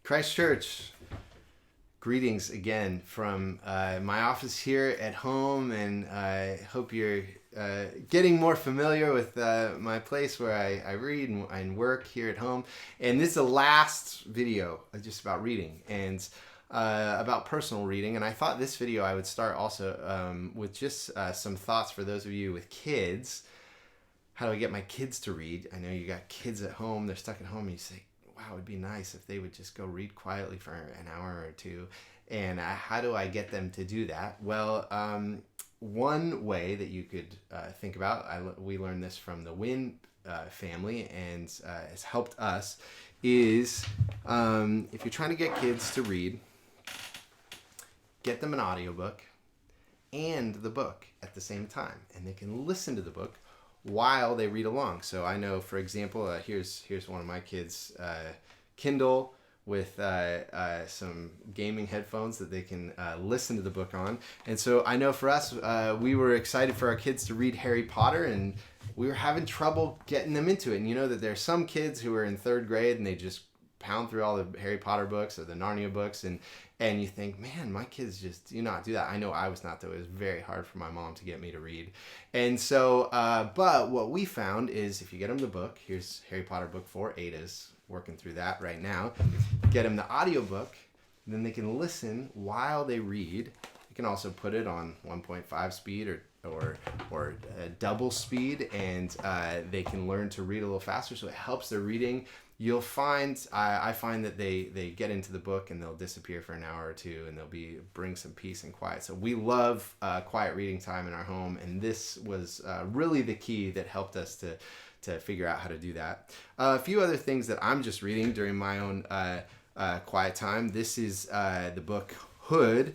Christ Church, greetings again from my office here at home, and I hope you're getting more familiar with my place where I read and work here at home. And this is the last video just about reading and about personal reading. And I thought this video I would start also with just some thoughts for those of you with kids. How do I get my kids to read? I know you got kids at home, they're stuck at home, and you say, wow, it'd be nice if they would just go read quietly for an hour or two. And how do I get them to do that? Well, one way that you could think about, we learned this from the Wynn family, and has helped us, is if you're trying to get kids to read, get them an audiobook and the book at the same time, and they can listen to the book while they read along. So I know, for example, here's one of my kids' Kindle with some gaming headphones that they can listen to the book on. And so I know for us, we were excited for our kids to read Harry Potter, and we were having trouble getting them into it. And you know that there's some kids who are in third grade and they just pound through all the Harry Potter books or the Narnia books, and you think, man, my kids just do not do that. I know I was not, though. It was very hard for my mom to get me to read. And so, but what we found is if you get them the book, here's Harry Potter book 4, Ada's working through that right now. Get them the audiobook, then they can listen while they read. You can also put it on 1.5 speed or double speed, and they can learn to read a little faster, so it helps their reading. You'll find, I find that they get into the book and they'll disappear for an hour or two, and they'll bring some peace and quiet. So we love quiet reading time in our home, and this was really the key that helped us to figure out how to do that. A few other things that I'm just reading during my own quiet time. This is the book Hood.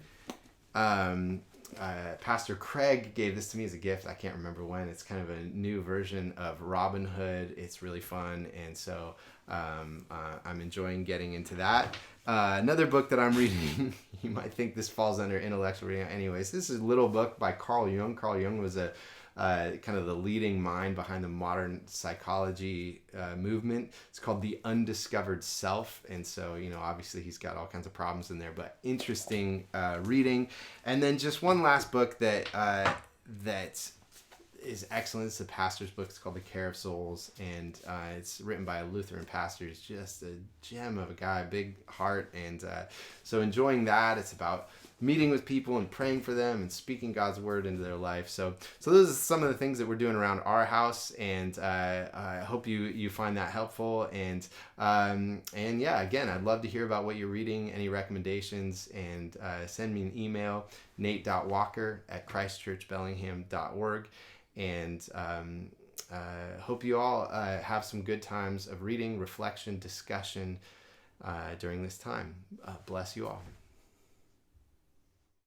Pastor Craig gave this to me as a gift. I can't remember when. It's kind of a new version of Robin Hood. It's really fun, and so I'm enjoying getting into that. Another book that I'm reading, you might think this falls under intellectual reading. Anyways, this is a little book by Carl Jung. Carl Jung was a kind of the leading mind behind the modern psychology movement. It's called The Undiscovered Self. And so, obviously he's got all kinds of problems in there, but interesting reading. And then just one last book that is excellent. It's a pastor's book. It's called The Care of Souls. And it's written by a Lutheran pastor. He's just a gem of a guy, big heart. And so enjoying that. It's about meeting with people and praying for them and speaking God's word into their life. So those are some of the things that we're doing around our house, and I hope you find that helpful. And yeah, again, I'd love to hear about what you're reading, any recommendations, and send me an email, nate.walker@christchurchbellingham.org. And hope you all have some good times of reading, reflection, discussion during this time. Bless you all.